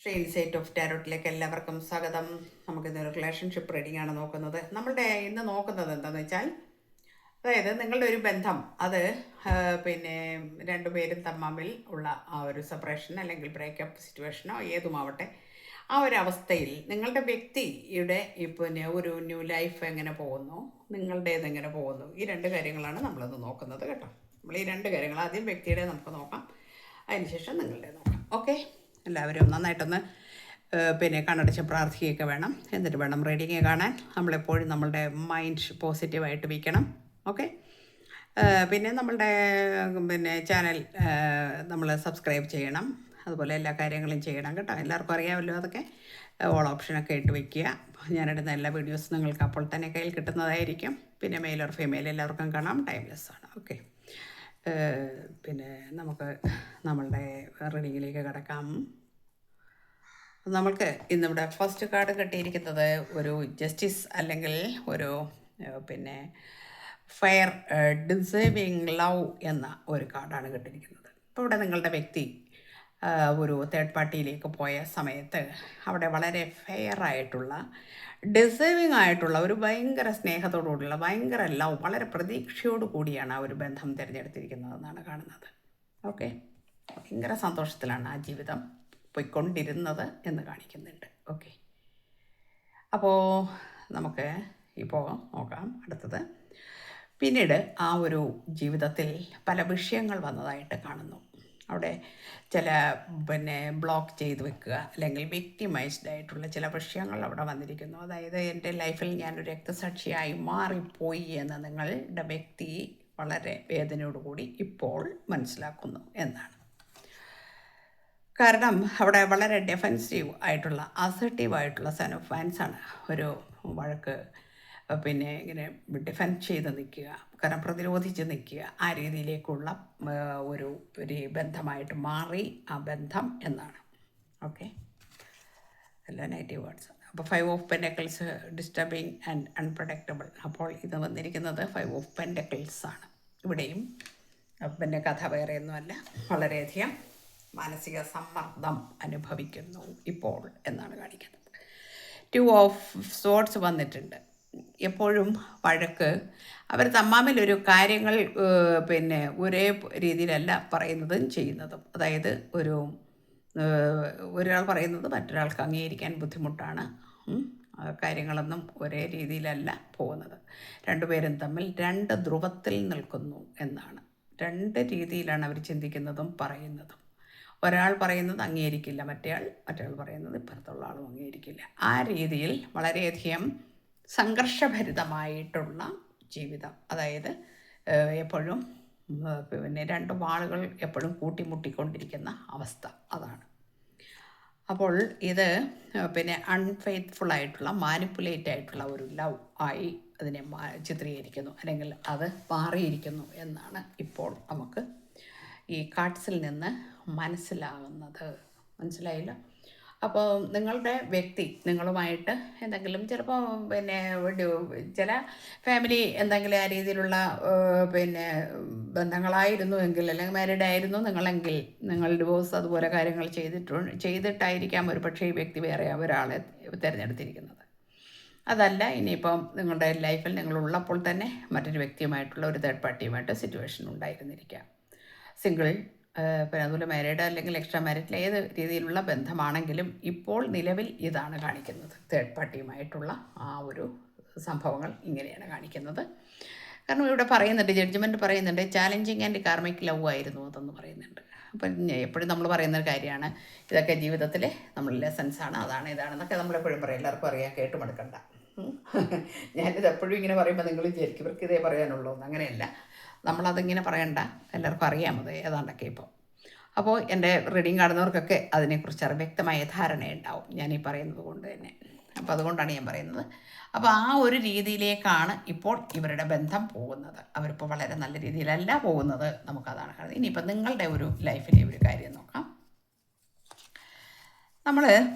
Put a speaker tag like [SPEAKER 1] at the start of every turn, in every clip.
[SPEAKER 1] Shri insight of ടാരോട്ടിലേക്ക് എല്ലാവർക്കും സ്വാഗതം. നമുക്കിന്നൊരു റിലേഷൻഷിപ്പ് റീഡിംഗ് ആണ് നോക്കുന്നത്. നമ്മളുടെ ഇന്ന് നോക്കുന്നത് എന്താണെന്ന് വെച്ചാൽ, അതായത് നിങ്ങളുടെ ഒരു ബന്ധം അത് പിന്നെ രണ്ടുപേരും തമ്മിൽ ഉള്ള ആ ഒരു സെപ്പറേഷൻ അല്ലെങ്കിൽ ബ്രേക്കപ്പ് സിറ്റുവേഷനോ ഏതുമാവട്ടെ, ആ ഒരു അവസ്ഥയിൽ നിങ്ങളുടെ വ്യക്തിയുടെ പിന്നെ ഒരു ന്യൂ ലൈഫ് എങ്ങനെ പോകുന്നു, നിങ്ങളുടേത് എങ്ങനെ പോകുന്നു, ഈ രണ്ട് കാര്യങ്ങളാണ് നമ്മളിന്ന് നോക്കുന്നത് കേട്ടോ. നമ്മൾ ഈ രണ്ട് കാര്യങ്ങൾ ആദ്യം വ്യക്തിയുടെ നമുക്ക് നോക്കാം, അതിനുശേഷം നിങ്ങളുടെ നോക്കാം. ഓക്കെ, എല്ലാവരും നന്നായിട്ടൊന്ന് പിന്നെ കണ്ണടച്ച് പ്രാർത്ഥിക്കുകയൊക്കെ വേണം. എന്നിട്ട് വേണം റീഡിങ് കാണാൻ. നമ്മളെപ്പോഴും നമ്മളുടെ മൈൻഡ് പോസിറ്റീവായിട്ട് വയ്ക്കണം. ഓക്കെ, പിന്നെ നമ്മളുടെ പിന്നെ ചാനൽ നമ്മൾ സബ്സ്ക്രൈബ് ചെയ്യണം. അതുപോലെ എല്ലാ കാര്യങ്ങളും ചെയ്യണം കേട്ടോ. എല്ലാവർക്കും അറിയാമല്ലോ അതൊക്കെ. ഓൾ ഓപ്ഷനൊക്കെ ഇട്ട് വയ്ക്കുക. ഞാനിടുന്ന എല്ലാ വീഡിയോസും നിങ്ങൾക്ക് അപ്പോൾ തന്നെ കയ്യിൽ കിട്ടുന്നതായിരിക്കും. പിന്നെ മെയിൽ ഓർ ഫീമെയിൽ എല്ലാവർക്കും കാണാം. ടൈംലെസ് ആണ്. ഓക്കെ, പിന്നെ നമുക്ക് നമ്മളുടെ റീഡിങ്ങിലേക്ക് കിടക്കാം. നമ്മൾക്ക് ഇന്നിവിടെ ഫസ്റ്റ് കാർഡ് കിട്ടിയിരിക്കുന്നത് ഒരു ജസ്റ്റിസ് അല്ലെങ്കിൽ ഒരു പിന്നെ ഫെയർ ഡിസേർവിങ് ലവ് എന്ന ഒരു കാർഡാണ് കിട്ടിയിരിക്കുന്നത്. ഇപ്പോൾ ഇവിടെ നിങ്ങളുടെ വ്യക്തി ഒരു തേർഡ് പാർട്ടിയിലേക്ക് പോയ സമയത്ത് അവിടെ വളരെ ഫെയർ ആയിട്ടുള്ള ഡിസേർവിങ് ആയിട്ടുള്ള ഒരു ഭയങ്കര സ്നേഹത്തോടുകൂടിയുള്ള ഭയങ്കര ലവ്, വളരെ പ്രതീക്ഷയോട് കൂടിയാണ് ആ ഒരു ബന്ധം തിരഞ്ഞെടുത്തിരിക്കുന്നതെന്നാണ് കാണുന്നത്. ഓക്കെ, ഭയങ്കര സന്തോഷത്തിലാണ് ആ ജീവിതം പോയിക്കൊണ്ടിരുന്നത് എന്ന് കാണിക്കുന്നുണ്ട്. ഓക്കെ, അപ്പോൾ നമുക്ക് ഇപ്പോൾ നോക്കാം അടുത്തത്. പിന്നീട് ആ ഒരു ജീവിതത്തിൽ പല വിഷയങ്ങൾ വന്നതായിട്ട് കാണുന്നു. അവിടെ ചില പിന്നെ ബ്ലോക്ക് ചെയ്ത് വെക്കുക അല്ലെങ്കിൽ വിക്ടിമൈസ്ഡ് ആയിട്ടുള്ള ചില വിഷയങ്ങൾ അവിടെ വന്നിരിക്കുന്നു. അതായത് എൻ്റെ ലൈഫിൽ ഞാനൊരു രക്തസാക്ഷിയായി മാറിപ്പോയി എന്ന് നിങ്ങളുടെ വ്യക്തി വളരെ വേദനയോടുകൂടി ഇപ്പോൾ മനസ്സിലാക്കുന്നു എന്നാണ്. കാരണം അവിടെ വളരെ ഡിഫെൻസീവ് ആയിട്ടുള്ള അസർട്ടീവ് ആയിട്ടുള്ള സൺ ഓഫ് ഫാൻസാണ്. ഒരു വഴക്ക് പിന്നെ ഇങ്ങനെ ഡിഫെൻഡ് ചെയ്ത് നിൽക്കുക, കാരണം പ്രതിരോധിച്ച് നിൽക്കുക, ആ രീതിയിലേക്കുള്ള ഒരു ബന്ധമായിട്ട് മാറി ആ ബന്ധം എന്നാണ്. ഓക്കെ, എല്ലാ നെഗറ്റീവ് വേർഡ്സ്. അപ്പോൾ 5 of pentacles disturbing and unpredictable. അപ്പോൾ ഇത് വന്നിരിക്കുന്നത് 5 ഓഫ് പെൻഡക്കിൾസ് ആണ്. ഇവിടെയും പിന്നെ കഥ വേറെയൊന്നുമല്ല, വളരെയധികം മാനസിക സമ്മർദ്ദം അനുഭവിക്കുന്നു ഇപ്പോൾ എന്നാണ് കാണിക്കുന്നത്. 2 ഓഫ് സോർട്സ് വന്നിട്ടുണ്ട്. എപ്പോഴും വഴക്ക്, അവർ തമ്മിലൊരു കാര്യങ്ങൾ പിന്നെ ഒരേ രീതിയിലല്ല പറയുന്നതും ചെയ്യുന്നതും. അതായത് ഒരാൾ പറയുന്നത് മറ്റൊരാൾക്ക് അംഗീകരിക്കാൻ ബുദ്ധിമുട്ടാണ്. കാര്യങ്ങളൊന്നും ഒരേ രീതിയിലല്ല പോകുന്നത്. രണ്ടുപേരും തമ്മിൽ രണ്ട് ധ്രുവത്തിൽ നിൽക്കുന്നു എന്നാണ്. രണ്ട് രീതിയിലാണ് അവർ ചിന്തിക്കുന്നതും പറയുന്നതും. ഒരാൾ പറയുന്നത് അംഗീകരിക്കില്ല മറ്റേയാൾ പറയുന്നത് ഇപ്പുറത്തുള്ള ആളും അംഗീകരിക്കില്ല. ആ രീതിയിൽ വളരെയധികം സംഘർഷഭരിതമായിട്ടുള്ള ജീവിതം. അതായത് എപ്പോഴും പിന്നെ രണ്ട് വാളുകൾ എപ്പോഴും കൂട്ടിമുട്ടിക്കൊണ്ടിരിക്കുന്ന അവസ്ഥ, അതാണ്. അപ്പോൾ ഇത് പിന്നെ അൺഫെയ്ത്ത്ഫുള്ളായിട്ടുള്ള മാനിപ്പുലേറ്റ് ആയിട്ടുള്ള ഒരു ലവ് ആയി അതിനെ ചിത്രീകരിക്കുന്നു, അല്ലെങ്കിൽ അത് മാറിയിരിക്കുന്നു എന്നാണ് ഇപ്പോൾ നമുക്ക് ഈ കാർഡ്സിൽ നിന്ന് മനസ്സിലാകുന്നത്. മനസ്സിലായില്ല? അപ്പോൾ നിങ്ങളുടെ വ്യക്തി നിങ്ങളുമായിട്ട് എന്തെങ്കിലും ചിലപ്പോൾ പിന്നെ ചില ഫാമിലി എന്തെങ്കിലും ആ രീതിയിലുള്ള പിന്നെ ബന്ധങ്ങളായിരുന്നു എങ്കിൽ, അല്ലെങ്കിൽ മാരീഡ് ആയിരുന്നു നിങ്ങളെങ്കിൽ, നിങ്ങൾ ഡിവോഴ്സ് അതുപോലെ കാര്യങ്ങൾ ചെയ്തിട്ടായിരിക്കാം ഒരു പക്ഷേ ഈ വ്യക്തി വേറെ ഒരാളെ തിരഞ്ഞെടുത്തിരിക്കുന്നത്. അതല്ല, ഇനിയിപ്പം നിങ്ങളുടെ ലൈഫിൽ നിങ്ങളുള്ളപ്പോൾ തന്നെ മറ്റൊരു വ്യക്തിയുമായിട്ടുള്ള ഒരു തേർഡ് പാർട്ടിയുമായിട്ട് സിറ്റുവേഷൻ ഉണ്ടായിരുന്നിരിക്കാം. സിംഗിൾ, പിന്നെ അതുപോലെ മാരീഡ് അല്ലെങ്കിൽ എക്സ്ട്രാ മാരീഡിൽ ഏത് രീതിയിലുള്ള ബന്ധമാണെങ്കിലും ഇപ്പോൾ നിലവിൽ ഇതാണ് കാണിക്കുന്നത്. തേർഡ് പാർട്ടിയുമായിട്ടുള്ള ആ ഒരു സംഭവങ്ങൾ ഇങ്ങനെയാണ് കാണിക്കുന്നത്. കാരണം ഇവിടെ പറയുന്നുണ്ട്, ജഡ്ജ്മെൻറ്റ് പറയുന്നുണ്ട്, ചാലഞ്ചിങ് ആൻഡ് കാർമിക് ലവ് ആയിരുന്നു അതെന്ന് പറയുന്നുണ്ട്. അപ്പം എപ്പോഴും നമ്മൾ പറയുന്നൊരു കാര്യമാണ്, ഇതൊക്കെ ജീവിതത്തിലെ നമ്മൾ ലെസൺസാണ്, അതാണ് ഇതാണെന്നൊക്കെ നമ്മളെപ്പോഴും പറയും. എല്ലാവർക്കും അറിയാം, കേട്ട് മടുക്കണ്ട. ഞാനിത് എപ്പോഴും ഇങ്ങനെ പറയുമ്പോൾ നിങ്ങൾ വിചാരിക്കും ഇവർക്ക് ഇതേ പറയാനുള്ളൂ എന്ന്. അങ്ങനെയല്ല, നമ്മളതിങ്ങനെ പറയണ്ട, എല്ലാവർക്കും അറിയാം അത് ഏതാണ്ടൊക്കെ ഇപ്പോൾ. അപ്പോൾ എൻ്റെ റീഡിങ് കാണുന്നവർക്കൊക്കെ അതിനെക്കുറിച്ച് വ്യക്തമായ ധാരണയുണ്ടാവും ഞാനീ പറയുന്നത് കൊണ്ട് തന്നെ. അപ്പോൾ അതുകൊണ്ടാണ് ഞാൻ പറയുന്നത്. അപ്പോൾ ആ ഒരു രീതിയിലേക്കാണ് ഇപ്പോൾ ഇവരുടെ ബന്ധം പോകുന്നത്. അവരിപ്പോൾ വളരെ നല്ല രീതിയിലല്ല പോകുന്നത്, നമുക്കതാണ് കാണുന്നത്. ഇനിയിപ്പോൾ നിങ്ങളുടെ ഒരു ലൈഫിലെ ഒരു കാര്യം നോക്കാം. നമ്മൾ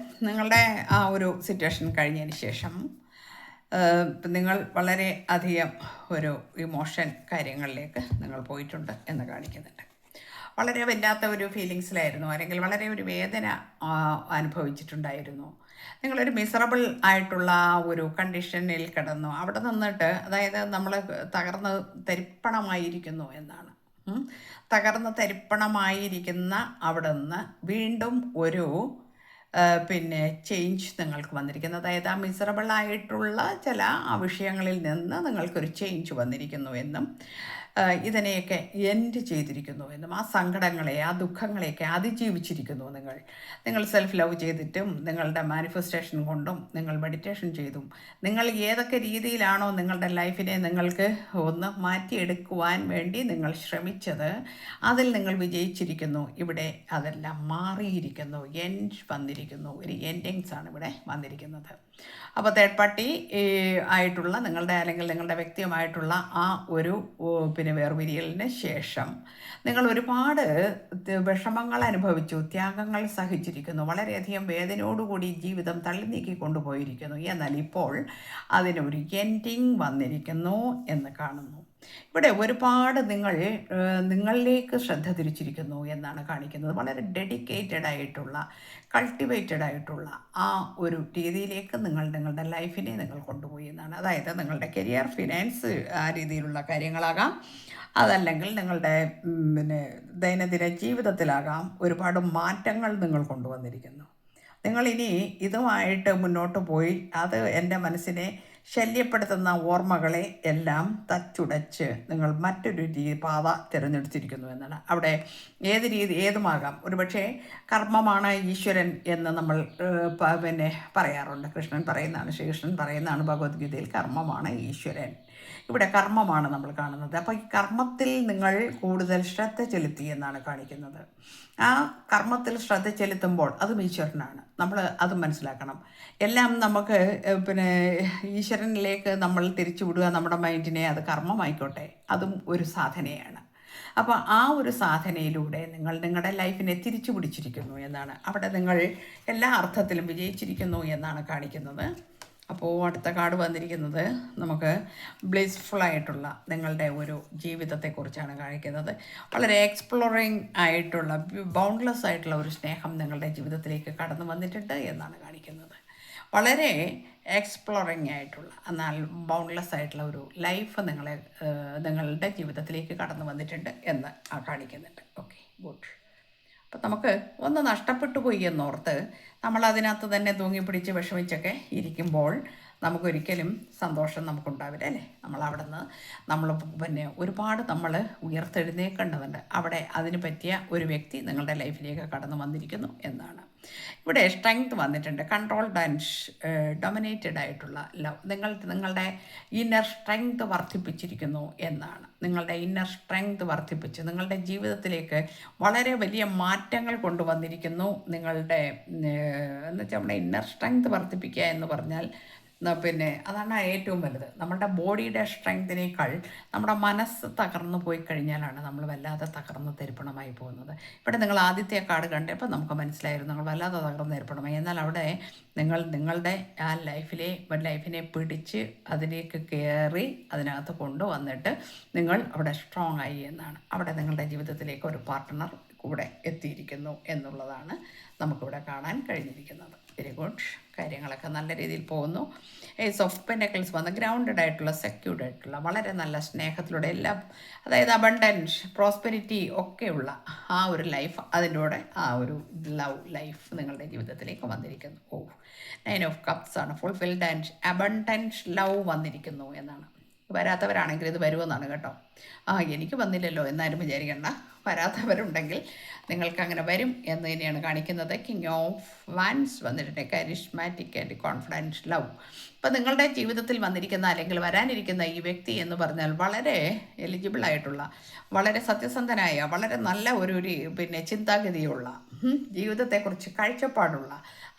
[SPEAKER 1] നിങ്ങളുടെ ആ ഒരു സിറ്റുവേഷൻ കഴിഞ്ഞതിന് ശേഷം നിങ്ങൾ വളരെ അധികം ഒരു ഇമോഷൻ കാര്യങ്ങളിലേക്ക് നിങ്ങൾ പോയിട്ടുണ്ട് എന്ന് കാണിക്കുന്നുണ്ട്. വളരെ വല്ലാത്ത ഒരു ഫീലിങ്സിലായിരുന്നു, അല്ലെങ്കിൽ വളരെ ഒരു വേദന അനുഭവിച്ചിട്ടുണ്ടായിരുന്നു. നിങ്ങളൊരു മിസറബിൾ ആയിട്ടുള്ള ഒരു കണ്ടീഷനിൽ കിടന്നു അവിടെ നിന്നിട്ട്, അതായത് നമ്മൾ തകർന്ന് തരിപ്പണമായിരിക്കുന്നു എന്നാണ്. തകർന്ന് തരിപ്പണമായിരിക്കുന്ന അവിടെ നിന്ന് വീണ്ടും ഒരു പിന്നെ ചേഞ്ച് നിങ്ങൾക്ക് വന്നിരിക്കുന്നു. അതായത് ആ മിസറബിൾ ആയിട്ടുള്ള ചില ആ വിഷയങ്ങളിൽ നിന്ന് നിങ്ങൾക്കൊരു ചേഞ്ച് വന്നിരിക്കുന്നു എന്നും ഇതിനെയൊക്കെ എൻഡ് ചെയ്തിരിക്കുന്നു എന്നും, ആ സങ്കടങ്ങളെ, ആ ദുഃഖങ്ങളെയൊക്കെ അതിജീവിച്ചിരിക്കുന്നു നിങ്ങൾ സെൽഫ് ലവ് ചെയ്തിട്ടും, നിങ്ങളുടെ മാനിഫെസ്റ്റേഷൻ കൊണ്ടും, നിങ്ങൾ മെഡിറ്റേഷൻ ചെയ്തും, നിങ്ങൾ ഏതൊക്കെ രീതിയിലാണോ നിങ്ങളുടെ ലൈഫിനെ നിങ്ങൾക്ക് ഒന്ന് മാറ്റിയെടുക്കുവാൻ വേണ്ടി നിങ്ങൾ ശ്രമിച്ചത്, അതിൽ നിങ്ങൾ വിജയിച്ചിരിക്കുന്നു. ഇവിടെ അതെല്ലാം മാറിയിരിക്കുന്നു, എൻഡ് വന്നിരിക്കുന്നു, ഒരു എൻഡിങ്സ് ആണ് ഇവിടെ വന്നിരിക്കുന്നത്. അപ്പോൾ തേർഡ് പാർട്ടി ആയിട്ടുള്ള നിങ്ങളുടെ, അല്ലെങ്കിൽ നിങ്ങളുടെ വ്യക്തിയുമായിട്ടുള്ള ആ ഒരു പിന്നെ വേർപിരിയലിന് ശേഷം നിങ്ങൾ ഒരുപാട് വിഷമങ്ങൾ അനുഭവിച്ചു, ത്യാഗങ്ങൾ സഹിച്ചിരിക്കുന്നു, വളരെയധികം വേദനയോടുകൂടി ജീവിതം തള്ളി നീക്കി കൊണ്ടുപോയിരിക്കുന്നു. എന്നാൽ ഇപ്പോൾ അതിനൊരു എൻഡിങ് വന്നിരിക്കുന്നു എന്ന് കാണുന്നു. ഇവിടെ ഒരുപാട് നിങ്ങളിലേക്ക് ശ്രദ്ധ തിരിച്ചിരിക്കുന്നു എന്നാണ് കാണിക്കുന്നത്. വളരെ ഡെഡിക്കേറ്റഡ് ആയിട്ടുള്ള, കൾട്ടിവേറ്റഡ് ആയിട്ടുള്ള ആ ഒരു രീതിയിലേക്ക് നിങ്ങളുടെ ലൈഫിനെ നിങ്ങൾ കൊണ്ടുപോയി എന്നാണ്. അതായത് നിങ്ങളുടെ കരിയർ, ഫിനാൻസ്, ആ രീതിയിലുള്ള കാര്യങ്ങളാകാം, അതല്ലെങ്കിൽ നിങ്ങളുടെ പിന്നെ ദൈനംദിന ജീവിതത്തിലാകാം. ഒരുപാട് മാറ്റങ്ങൾ നിങ്ങൾ കൊണ്ടുവന്നിരിക്കുന്നു. നിങ്ങളിനി ഇതുമായിട്ട് മുന്നോട്ട് പോയി അത് എൻ്റെ മനസ്സിനെ ശല്യപ്പെടുത്തുന്ന ഓർമ്മകളെ എല്ലാം തച്ചുടച്ച് നിങ്ങൾ മറ്റൊരു പാത തിരഞ്ഞെടുത്തിരിക്കുന്നു എന്നാണ്. അവിടെ ഏതുമാകാം. ഒരുപക്ഷെ കർമ്മമാണ് ഈശ്വരൻ എന്ന് നമ്മൾ പിന്നെ പറയാറുണ്ട്. ശ്രീകൃഷ്ണൻ പറയുന്നതാണ് ഭഗവത്ഗീതയിൽ, കർമ്മമാണ് ഈശ്വരൻ. ഇവിടെ കർമ്മമാണ് നമ്മൾ കാണുന്നത്. അപ്പോൾ ഈ കർമ്മത്തിൽ നിങ്ങൾ കൂടുതൽ ശ്രദ്ധ ചെലുത്തി എന്നാണ് കാണിക്കുന്നത്. ആ കർമ്മത്തിൽ ശ്രദ്ധ ചെലുത്തുമ്പോൾ അതും ഈശ്വരനാണ്. നമ്മൾ അത് മനസ്സിലാക്കണം. എല്ലാം നമുക്ക് പിന്നെ ഈശ്വരനിലേക്ക് നമ്മൾ തിരിച്ചു വിടുക നമ്മുടെ മൈൻഡിനെ, അത് കർമ്മമായിക്കോട്ടെ, അതും ഒരു സാധനയാണ്. അപ്പോൾ ആ ഒരു സാധനയിലൂടെ നിങ്ങൾ നിങ്ങളുടെ ലൈഫിനെ തിരിച്ചു പിടിച്ചിരിക്കുന്നു എന്നാണ്. അവിടെ നിങ്ങൾ എല്ലാ അർത്ഥത്തിലും വിജയിച്ചിരിക്കുന്നു എന്നാണ് കാണിക്കുന്നത്. അപ്പോൾ അടുത്ത കാർഡ് വന്നിരിക്കുന്നത് നമുക്ക് ബ്ലിസ്ഫുള്ളായിട്ടുള്ള നിങ്ങളുടെ ഒരു ജീവിതത്തെക്കുറിച്ചാണ് കാണിക്കുന്നത്. വളരെ എക്സ്പ്ലോറിങ് ആയിട്ടുള്ള, ബൗണ്ട്ലെസ് ആയിട്ടുള്ള ഒരു സ്നേഹം നിങ്ങളുടെ ജീവിതത്തിലേക്ക് കടന്നു വന്നിട്ടുണ്ട് എന്നാണ് കാണിക്കുന്നത്. വളരെ എക്സ്പ്ലോറിങ് ആയിട്ടുള്ള, എന്നാൽ ബൗണ്ട്ലെസ് ആയിട്ടുള്ള ഒരു ലൈഫ് നിങ്ങളുടെ ജീവിതത്തിലേക്ക് കടന്നു വന്നിട്ടുണ്ട് എന്ന് കാണിക്കുന്നുണ്ട്. Okay, good. അപ്പം നമുക്ക് ഒന്ന് നഷ്ടപ്പെട്ടു പോയി എന്നോർത്ത് നമ്മൾ അതിനകത്ത് തന്നെ തൂങ്ങിപ്പിടിച്ച് വിഷമിച്ചൊക്കെ ഇരിക്കുമ്പോൾ നമുക്കൊരിക്കലും സന്തോഷം നമുക്കുണ്ടാവില്ല, അല്ലേ? നമ്മളവിടെ നിന്ന് ഒരുപാട് നമ്മൾ ഉയർത്തെഴുന്നേക്കേണ്ടതുണ്ട്. അവിടെ അതിന് പറ്റിയ ഒരു വ്യക്തി നിങ്ങളുടെ ലൈഫിലേക്ക് കടന്നു വന്നിരിക്കുന്നു എന്നാണ്. ഇവിടെ സ്ട്രെങ്ത് വന്നിട്ടുണ്ട്, കൺട്രോൾഡ് ആൻഡ് ഡൊമിനേറ്റഡ് ആയിട്ടുള്ള ലവ്. നിങ്ങളുടെ ഇന്നർ സ്ട്രെങ്ത് വർദ്ധിപ്പിച്ചിരിക്കുന്നു എന്നാണ്. നിങ്ങളുടെ ഇന്നർ സ്ട്രെങ്ത് വർദ്ധിപ്പിച്ച് നിങ്ങളുടെ ജീവിതത്തിലേക്ക് വളരെ വലിയ മാറ്റങ്ങൾ കൊണ്ടുവന്നിരിക്കുന്നു. എന്ന് വെച്ചാൽ നമ്മുടെ ഇന്നർ സ്ട്രെങ്ത് വർദ്ധിപ്പിക്കുക എന്ന് പറഞ്ഞാൽ അതാണ് ഏറ്റവും വലുത്. നമ്മുടെ ബോഡിയുടെ സ്ട്രെങ്തിനേക്കാൾ നമ്മുടെ മനസ്സ് തകർന്നു പോയി കഴിഞ്ഞാലാണ് നമ്മൾ വല്ലാതെ തകർന്ന് തരിപ്പണമായി പോകുന്നത്. ഇവിടെ നിങ്ങൾ ആദ്യത്തെ കാർഡ് കണ്ടപ്പോൾ നമുക്ക് മനസ്സിലായിരുന്നു നിങ്ങൾ വല്ലാതെ തകർന്ന് തരിപ്പണമായി. എന്നാൽ അവിടെ നിങ്ങളുടെ ആ ലൈഫിനെ പിടിച്ച് അതിലേക്ക് കയറി അതിനകത്ത് കൊണ്ടുവന്നിട്ട് നിങ്ങൾ അവിടെ സ്ട്രോങ് ആയി എന്നാണ്. അവിടെ നിങ്ങളുടെ ജീവിതത്തിലേക്ക് ഒരു പാർട്ട്ണർ കൂടെ എത്തിയിരിക്കുന്നു എന്നുള്ളതാണ് നമുക്കിവിടെ കാണാൻ കഴിഞ്ഞിരിക്കുന്നത്. Very good. കാര്യങ്ങളൊക്കെ നല്ല രീതിയിൽ പോകുന്നു. ഏസ് ഓഫ് പെൻറ്റക്കിൾസ് വന്ന് ഗ്രൗണ്ടഡ് ആയിട്ടുള്ള, സെക്യൂർഡ് ആയിട്ടുള്ള, വളരെ നല്ല സ്നേഹത്തിലൂടെ എല്ലാം, അതായത് അബണ്ടൻസ്, പ്രോസ്പെരിറ്റി ഒക്കെയുള്ള ആ ഒരു ലൈഫ്, അതിലൂടെ ആ ഒരു ലവ് ലൈഫ് നിങ്ങളുടെ ജീവിതത്തിലേക്ക് വന്നിരിക്കുന്നു. 9 ഓഫ് കപ്സ് ആണ്. ഫുൾഫിൽഡ് ആൻഡ് അബണ്ടൻസ് ലവ് വന്നിരിക്കുന്നു എന്നാണ്. വരാത്തവരാണെങ്കിൽ ഇത് വരുമെന്നാണ് കേട്ടോ. എനിക്ക് വന്നില്ലല്ലോ എന്നാലും വിചാരിക്കണ്ട. വരാത്തവരുണ്ടെങ്കിൽ നിങ്ങൾക്ക് അങ്ങനെ വരും എന്ന് തന്നെയാണ് കാണിക്കുന്നത്. കിങ് ഓഫ് വാൻസ് വന്നിട്ടുണ്ട്. Charismatic and confidence love. ഇപ്പം നിങ്ങളുടെ ജീവിതത്തിൽ വന്നിരിക്കുന്ന അല്ലെങ്കിൽ വരാനിരിക്കുന്ന ഈ വ്യക്തി എന്ന് പറഞ്ഞാൽ വളരെ എലിജിബിൾ ആയിട്ടുള്ള, വളരെ സത്യസന്ധനായ, വളരെ നല്ല ഒരു ചിന്താഗതിയുള്ള, ജീവിതത്തെക്കുറിച്ച് കാഴ്ചപ്പാടുള്ള,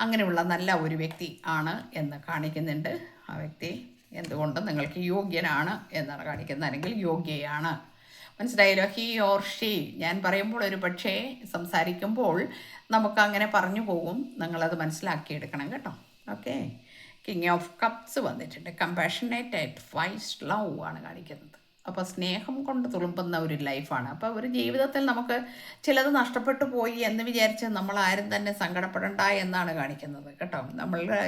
[SPEAKER 1] അങ്ങനെയുള്ള നല്ല ഒരു വ്യക്തി ആണ് എന്ന് കാണിക്കുന്നുണ്ട്. ആ വ്യക്തി എന്തുകൊണ്ടും നിങ്ങൾക്ക് യോഗ്യനാണ് എന്നാണ് കാണിക്കുന്നത്, അല്ലെങ്കിൽ യോഗ്യയാണ്. മനസ്സിലായല്ലോ? He or she. ഞാൻ പറയുമ്പോൾ ഒരു പക്ഷേ സംസാരിക്കുമ്പോൾ നമുക്ക് അങ്ങനെ പറഞ്ഞു പോകും. നിങ്ങളത് മനസ്സിലാക്കിയെടുക്കണം കേട്ടോ. ഓക്കെ. കിങ് ഓഫ് കപ്സ് വന്നിട്ടുണ്ട്. കമ്പാഷനേറ്റ് ആൻഡ് വൈസ് ലവ് ആണ് കാണിക്കുന്നത്. അപ്പോൾ സ്നേഹം കൊണ്ട് തുളുമ്പുന്ന ഒരു ലൈഫാണ്. അപ്പോൾ ഒരു ജീവിതത്തിൽ നമുക്ക് ചിലത് നഷ്ടപ്പെട്ടു പോയി എന്ന് വിചാരിച്ച് നമ്മൾ ആരും തന്നെ സങ്കടപ്പെടണ്ട എന്നാണ് കാണിക്കുന്നത് കേട്ടോ. നമ്മളുടെ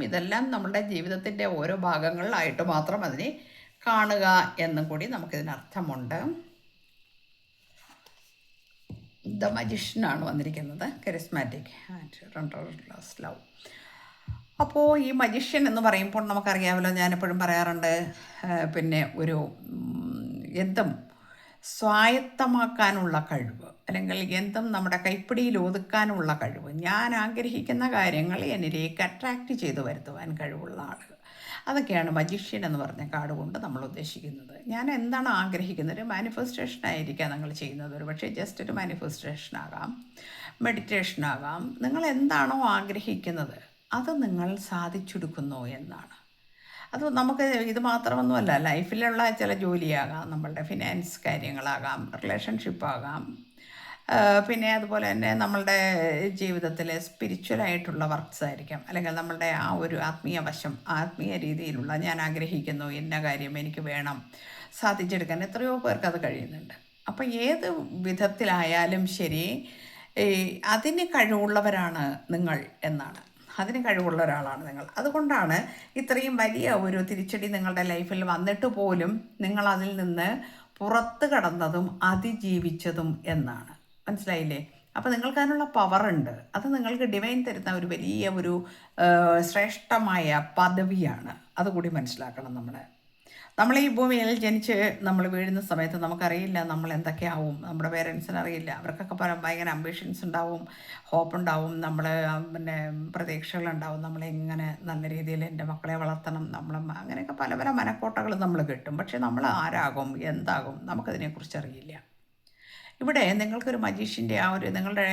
[SPEAKER 1] ഇതെല്ലാം നമ്മളുടെ ജീവിതത്തിൻ്റെ ഓരോ ഭാഗങ്ങളിലായിട്ട് മാത്രം അതിനെ കാണുക എന്നും കൂടി നമുക്കിതിനർത്ഥമുണ്ട്. ദ മജിഷ്യനാണ് വന്നിരിക്കുന്നത്, കരിസ്മാറ്റിക് ആൻഡ് റെൻഡർലെസ് ലവ്. അപ്പോൾ ഈ മജിഷ്യൻ എന്ന് പറയുമ്പോൾ നമുക്കറിയാമല്ലോ, ഞാനെപ്പോഴും പറയാറുണ്ട്, പിന്നെ ഒരു എന്തും സ്വായത്തമാക്കാനുള്ള കഴിവ്, അല്ലെങ്കിൽ എന്തും നമ്മുടെ കൈപ്പിടിയിൽ ഒതുക്കാനുള്ള കഴിവ്, ഞാൻ ആഗ്രഹിക്കുന്ന കാര്യങ്ങൾ എന്നിലേക്ക് അട്രാക്റ്റ് ചെയ്ത് വരുത്തുവാൻ കഴിവുള്ള ആളുകൾ, അതൊക്കെയാണ് മജീഷ്യൻ എന്ന് പറഞ്ഞ കാർഡ് കൊണ്ട് നമ്മൾ ഉദ്ദേശിക്കുന്നത്. ഞാൻ എന്താണ് ആഗ്രഹിക്കുന്നത്, ഒരു മാനിഫെസ്റ്റേഷൻ ആയിരിക്കാം നിങ്ങൾ ചെയ്യുന്നത്, ഒരു പക്ഷേ ജസ്റ്റ് ഒരു മാനിഫെസ്റ്റേഷൻ ആകാം, മെഡിറ്റേഷൻ ആകാം. നിങ്ങൾ എന്താണോ ആഗ്രഹിക്കുന്നത് അത് നിങ്ങൾ സാധിച്ചെടുക്കുന്നു എന്നാണ്. അത് നമുക്ക് ഇത് മാത്രമൊന്നുമല്ല, ലൈഫിലുള്ള ചില ജോലിയാകാം, നമ്മളുടെ ഫിനാൻസ് കാര്യങ്ങളാകാം, റിലേഷൻഷിപ്പാകാം, പിന്നെ അതുപോലെ തന്നെ നമ്മളുടെ ജീവിതത്തിലെ സ്പിരിച്വലായിട്ടുള്ള വർക്ക്സ് ആയിരിക്കാം, അല്ലെങ്കിൽ നമ്മളുടെ ആ ഒരു ആത്മീയ വശം, ആത്മീയ രീതിയിലുള്ള ഞാൻ ആഗ്രഹിക്കുന്നു ഇന്ന കാര്യം എനിക്ക് വേണം, സാധിച്ചെടുക്കാൻ എത്രയോ പേർക്ക് അത് കഴിയുന്നുണ്ട്. അപ്പോൾ ഏത് വിധത്തിലായാലും ശരി, അതിന് കഴിവുള്ളവരാണ് നിങ്ങൾ എന്നാണ്, അതിന് കഴിവുള്ള ഒരാളാണ് നിങ്ങൾ. അതുകൊണ്ടാണ് ഇത്രയും വലിയ ഒരു തിരിച്ചടി നിങ്ങളുടെ ലൈഫിൽ വന്നിട്ട് പോലും നിങ്ങൾ അതിൽ നിന്ന് പുറത്ത് കടന്നതും അതിജീവിച്ചതും എന്നാണ്. മനസ്സിലായില്ലേ? അപ്പോൾ നിങ്ങൾക്ക് അതിനുള്ള പവറുണ്ട്. അത് നിങ്ങൾക്ക് ഡിവൈൻ തരുന്ന ഒരു വലിയ ഒരു ശ്രേഷ്ഠമായ പദവിയാണ്. അതുകൂടി മനസ്സിലാക്കണം. നമ്മൾ ഈ ഭൂമിയിൽ ജനിച്ച് നമ്മൾ വീഴുന്ന സമയത്ത് നമുക്കറിയില്ല നമ്മൾ എന്തൊക്കെയാവും. നമ്മുടെ പേരൻസിന് അറിയില്ല. അവർക്കൊക്കെ ഭയങ്കര അംബിഷൻസ് ഉണ്ടാവും, ഹോപ്പ് ഉണ്ടാവും, നമ്മൾ പിന്നെ പ്രതീക്ഷകളുണ്ടാവും, നമ്മളെങ്ങനെ നല്ല രീതിയിൽ എൻ്റെ മക്കളെ വളർത്തണം, അങ്ങനെയൊക്കെ പല പല മനക്കോട്ടകൾ നമ്മൾ കിട്ടും. പക്ഷേ നമ്മൾ ആരാകും, എന്താകും, നമുക്കതിനെക്കുറിച്ച് അറിയില്ല. ഇവിടെ നിങ്ങൾക്കൊരു മജീഷ്യൻ്റെ ആ ഒരു നിങ്ങളുടെ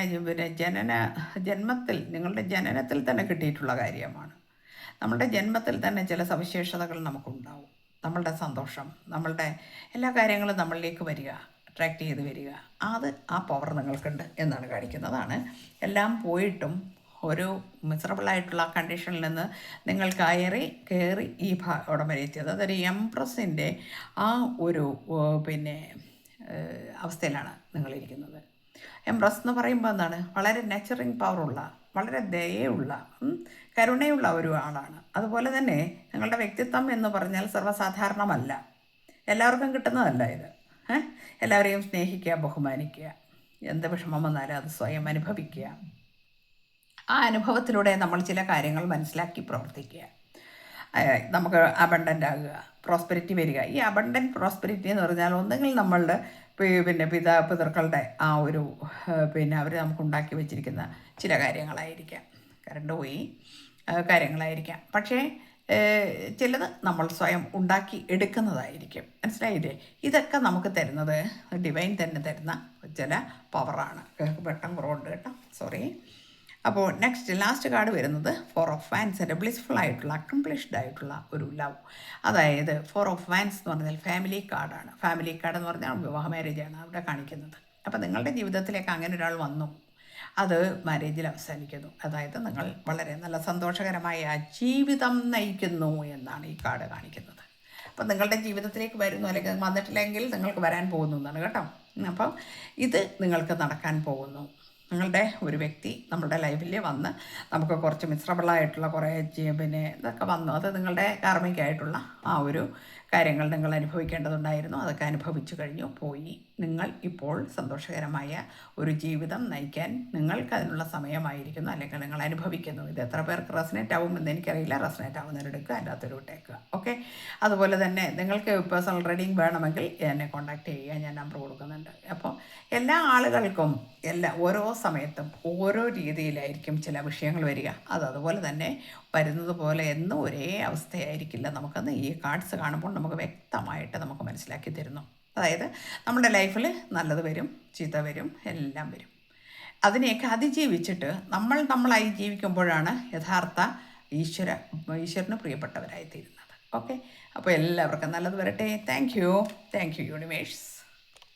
[SPEAKER 1] പിന്നെ നിങ്ങളുടെ ജനനത്തിൽ തന്നെ കിട്ടിയിട്ടുള്ള കാര്യമാണ്. നമ്മളുടെ ജന്മത്തിൽ തന്നെ ചില സവിശേഷതകൾ നമുക്കുണ്ടാവും. നമ്മളുടെ സന്തോഷം, നമ്മളുടെ എല്ലാ കാര്യങ്ങളും നമ്മളിലേക്ക് വരിക, അട്രാക്റ്റ് ചെയ്ത് വരിക, ആ പവർ നിങ്ങൾക്കുണ്ട് എന്നാണ് കാണിക്കുന്നതാണ്. എല്ലാം പോയിട്ടും ഒരു മിസറബിളായിട്ടുള്ള കണ്ടീഷനിൽ നിന്ന് നിങ്ങൾ കയറി ഈ ഇവിടം വരെ എത്തിയത്. അതൊരു എംപ്രസിൻ്റെ ആ ഒരു പിന്നെ അവസ്ഥയിലാണ് നിങ്ങളിരിക്കുന്നത്. എംപ്രസ് എന്ന് പറയുമ്പോൾ എന്താണ്, വളരെ നേച്ചറിങ് പവറുള്ള, വളരെ ദയയുള്ള, കരുണയുള്ള ഒരു ആളാണ്. അതുപോലെ തന്നെ നിങ്ങളുടെ വ്യക്തിത്വം എന്ന് പറഞ്ഞാൽ സർവ്വസാധാരണമല്ല, എല്ലാവർക്കും കിട്ടുന്നതല്ല ഇത്. എല്ലാവരെയും സ്നേഹിക്കുക, ബഹുമാനിക്കുക, എന്ത് വിഷമം വന്നാലും അത് സ്വയം അനുഭവിക്കുക. ആ അനുഭവത്തിലൂടെ നമ്മൾ ചില കാര്യങ്ങൾ മനസ്സിലാക്കി പ്രവർത്തിക്കുക. നമുക്ക് അബണ്ടൻ്റ് ആകുക, പ്രോസ്പെരിറ്റി വരിക. ഈ അബണ്ടൻ്റ് പ്രോസ്പെരിറ്റി എന്ന് പറഞ്ഞാൽ ഒന്നുകിൽ നമ്മളുടെ പിന്നെ പിതൃക്കളുടെ ആ ഒരു അവർ നമുക്കുണ്ടാക്കി വെച്ചിരിക്കുന്ന ചില കാര്യങ്ങളായിരിക്കാം, കറണ്ട് പോയി കാര്യങ്ങളായിരിക്കാം. പക്ഷേ ചിലത് നമ്മൾ സ്വയം ഉണ്ടാക്കി എടുക്കുന്നതായിരിക്കും. മനസ്സിലായില്ലേ? ഇതൊക്കെ നമുക്ക് തരുന്നത് ഡിവൈൻ തന്നെ തരുന്ന ചില പവറാണ്. വെട്ടം കുറവുണ്ട് കേട്ടോ, സോറി. അപ്പോൾ ലാസ്റ്റ് കാർഡ് വരുന്നത് 4 of Wands. ബ്ലിസ്ഫുൾ ആയിട്ടുള്ള, അക്കംപ്ലിഷ്ഡ് ആയിട്ടുള്ള ഒരു ലവ്. അതായത് 4 of Wands എന്ന് പറഞ്ഞാൽ ഫാമിലി കാർഡാണ്. ഫാമിലി കാർഡ് എന്ന് പറഞ്ഞാൽ വിവാഹ മാരേജാണ് അവിടെ കാണിക്കുന്നത്. അപ്പോൾ നിങ്ങളുടെ ജീവിതത്തിലേക്ക് അങ്ങനെ ഒരാൾ വന്നു, അത് മാരേജിൽ അവസാനിക്കുന്നു. അതായത് നിങ്ങൾ വളരെ നല്ല സന്തോഷകരമായ ജീവിതം നയിക്കുന്നു എന്നാണ് ഈ കാർഡ് കാണിക്കുന്നത്. അപ്പം നിങ്ങളുടെ ജീവിതത്തിലേക്ക് വരുന്നു, അല്ലെങ്കിൽ വന്നിട്ടില്ലെങ്കിൽ നിങ്ങൾക്ക് വരാൻ പോകുന്നു എന്നാണ് കേട്ടോ. അപ്പം ഇത് നിങ്ങൾക്ക് നടക്കാൻ പോകുന്നു. നിങ്ങളുടെ ഒരു വ്യക്തി നമ്മുടെ ലൈഫിൽ വന്ന് നമുക്ക് കുറച്ച് മിശ്രബിളായിട്ടുള്ള കുറേ ഇതൊക്കെ വന്നു. അത് നിങ്ങളുടെ കാർമികമായിട്ടുള്ള ആ ഒരു കാര്യങ്ങൾ നിങ്ങൾ അനുഭവിക്കേണ്ടതുണ്ടായിരുന്നു. അതൊക്കെ അനുഭവിച്ചു കഴിഞ്ഞു, പോയി. നിങ്ങൾ ഇപ്പോൾ സന്തോഷകരമായ ഒരു ജീവിതം നയിക്കാൻ നിങ്ങൾക്ക് അതിനുള്ള സമയമായിരിക്കുന്നു, അല്ലെങ്കിൽ നിങ്ങൾ അനുഭവിക്കുന്നു. ഇത് എത്ര പേർക്ക് റെസനേറ്റ് ആവുമെന്ന് എനിക്കറിയില്ല. റെസനേറ്റ് ആവുന്നവരെടുക്കുക, അല്ലാത്തൊരു വിട്ടേക്കുക. ഓക്കെ. അതുപോലെ തന്നെ നിങ്ങൾക്ക് പേഴ്സണൽ റീഡിംഗ് വേണമെങ്കിൽ എന്നെ കോൺടാക്റ്റ് ചെയ്യുക, ഞാൻ നമ്പർ കൊടുക്കുന്നുണ്ട്. അപ്പോൾ എല്ലാ ആളുകൾക്കും ഓരോ സമയത്തും ഓരോ രീതിയിലായിരിക്കും ചില വിഷയങ്ങൾ വരിക. അതുപോലെ തന്നെ വരുന്നത് പോലെ എന്നും ഒരേ അവസ്ഥയായിരിക്കില്ല. നമുക്കന്ന് ഈ കാർഡ്സ് കാണുമ്പോൾ നമുക്ക് വ്യക്തമായിട്ട് നമുക്ക് മനസ്സിലാക്കി തരുന്നു. അതായത് നമ്മുടെ ലൈഫിൽ നല്ലത് വരും, ചീത്ത വരും, എല്ലാം വരും. അതിനെയൊക്കെ അതിജീവിച്ചിട്ട് നമ്മളായി ജീവിക്കുമ്പോഴാണ് യഥാർത്ഥ ഈശ്വരന് പ്രിയപ്പെട്ടവരായി തീരുന്നത്. ഓക്കെ. അപ്പോൾ എല്ലാവർക്കും നല്ലത് വരട്ടെ. Thank you universe.